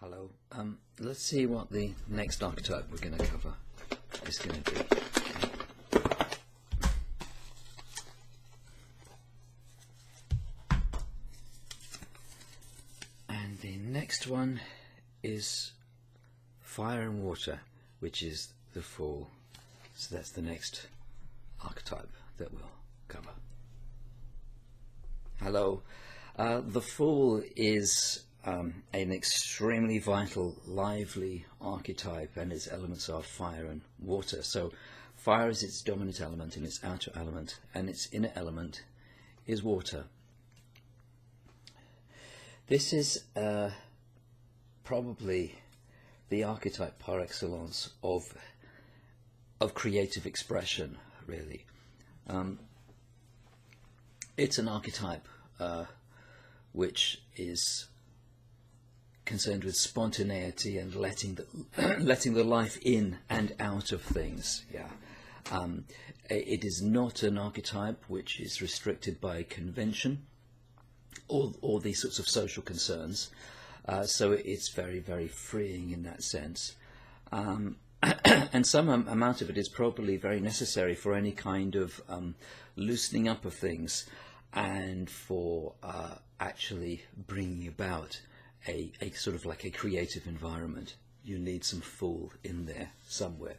Hello. Let's see what the next archetype we're going to cover is going to be. And the next one is fire and water, which is the Fool. So that's the next archetype that we'll cover. Hello. The Fool is an extremely vital, lively archetype, and its elements are fire and water. So fire is its dominant element and its outer element, and its inner element is water. This is probably the archetype par excellence of creative expression, really. It's an archetype which is concerned with spontaneity and letting the life in and out of things. It is not an archetype which is restricted by convention or these sorts of social concerns. So it's very, very freeing in that sense. And some amount of it is probably very necessary for any kind of loosening up of things and for actually bringing about a sort of like a creative environment. You need some Fool in there somewhere.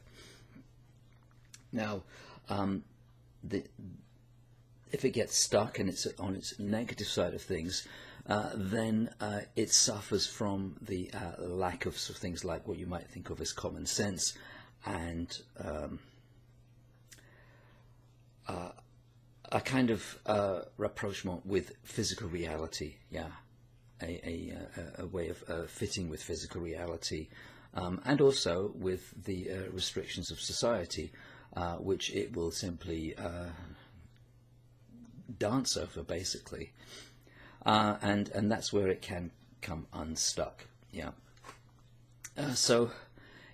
Now, if it gets stuck and it's on its negative side of things, then it suffers from the lack of sort of things like what you might think of as common sense and a kind of rapprochement with physical reality. A way of fitting with physical reality, and also with the restrictions of society, which it will simply dance over, basically, and that's where it can come unstuck. So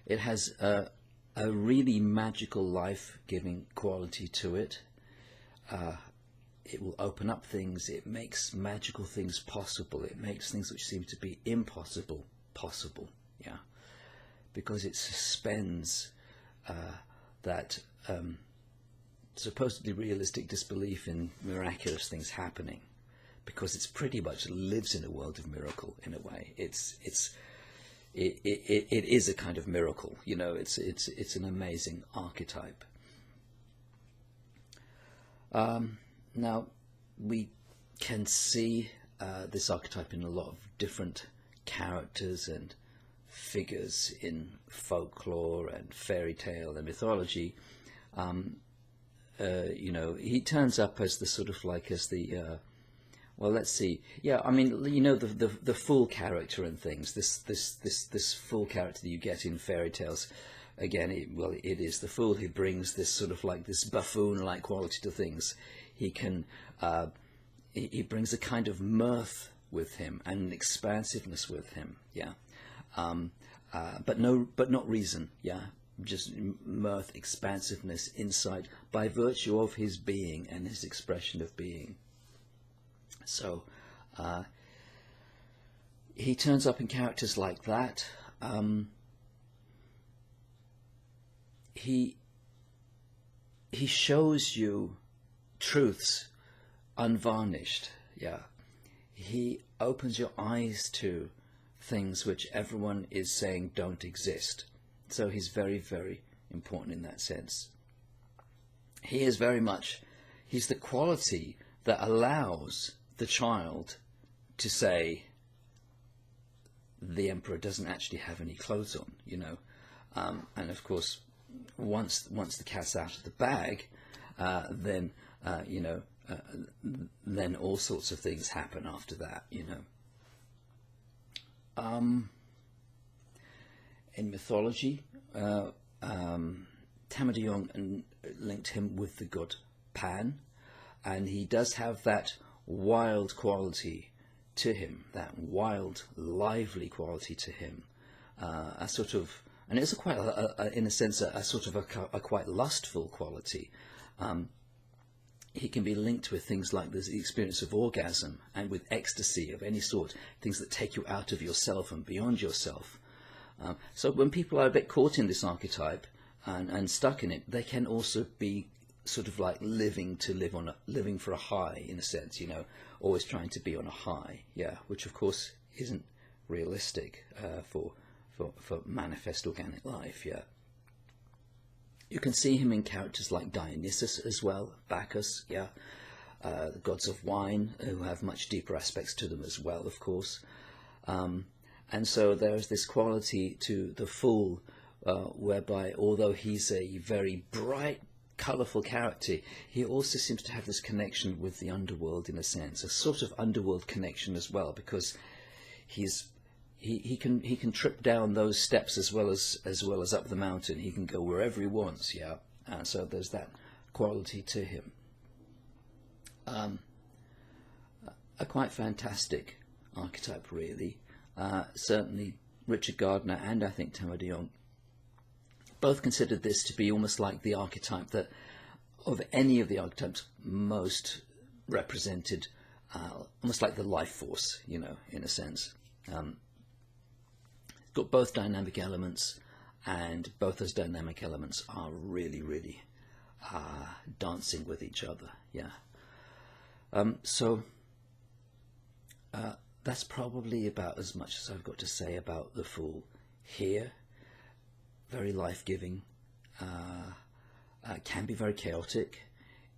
it has a really magical, life-giving quality to it. It will open up things. It makes magical things possible. It makes things which seem to be impossible possible. Because it suspends that supposedly realistic disbelief in miraculous things happening, because it's pretty much lives in a world of miracle in a way. It is a kind of miracle. It's an amazing archetype. Now, we can see this archetype in a lot of different characters and figures in folklore and fairy tale and mythology. He turns up as the sort of like as the well, let's see. The Fool character and things. This Fool character that you get in fairy tales. Again, it is the Fool who brings this sort of like this buffoon-like quality to things. He can, he brings a kind of mirth with him and an expansiveness with him, but not reason, just mirth, expansiveness, insight by virtue of his being and his expression of being. So he turns up in characters like that. He shows you truths unvarnished. He opens your eyes to things which everyone is saying don't exist. So he's very, very important in that sense. He is very much, he's the quality that allows the child to say the emperor doesn't actually have any clothes on, and of course once the cat's out of the bag, then then all sorts of things happen after that. In mythology, Tamadiyong linked him with the god Pan, and he does have that wild quality to him, that wild, lively quality to him, a sort of. And it's in a sense, a sort of a quite lustful quality. he can be linked with things like the experience of orgasm and with ecstasy of any sort, things that take you out of yourself and beyond yourself. So when people are a bit caught in this archetype and stuck in it, they can also be sort of like living for a high, in a sense, you know, always trying to be on a high, yeah, which of course isn't realistic for manifest organic life, yeah. You can see him in characters like Dionysus as well, Bacchus, yeah, the gods of wine, who have much deeper aspects to them as well, of course. And so there's this quality to the fool, whereby although he's a very bright, colourful character, he also seems to have this connection with the underworld, in a sense, a sort of underworld connection as well, because he can trip down those steps as well as up the mountain. He can go wherever he wants, yeah. And so there's that quality to him. A quite fantastic archetype, really. Certainly Richard Gardner and I think Thomas de Jong both considered this to be almost like the archetype that, of any of the archetypes, most represented, almost like the life force, you know, in a sense. Got both dynamic elements, and both those dynamic elements are really, really dancing with each other, yeah. So that's probably about as much as I've got to say about the Fool here. Very life-giving, can be very chaotic,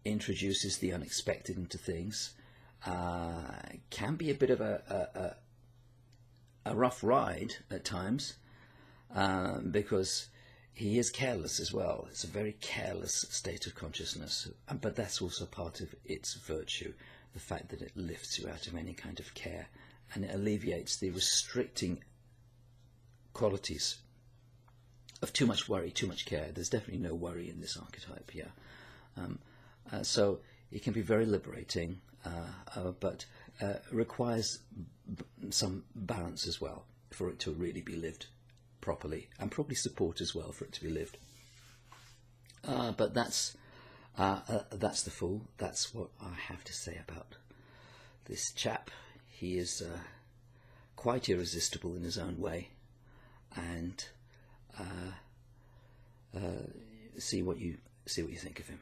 introduces the unexpected into things, can be a bit of a rough ride at times, because he is careless as well. It's a very careless state of consciousness, but that's also part of its virtue, the fact that it lifts you out of any kind of care, and it alleviates the restricting qualities of too much worry, too much care. There's definitely no worry in this archetype, yeah. So it can be very liberating, but requires some balance as well for it to really be lived properly, and probably support as well for it to be lived. But that's the Fool. That's what I have to say about this chap. He is quite irresistible in his own way, and see what you think of him.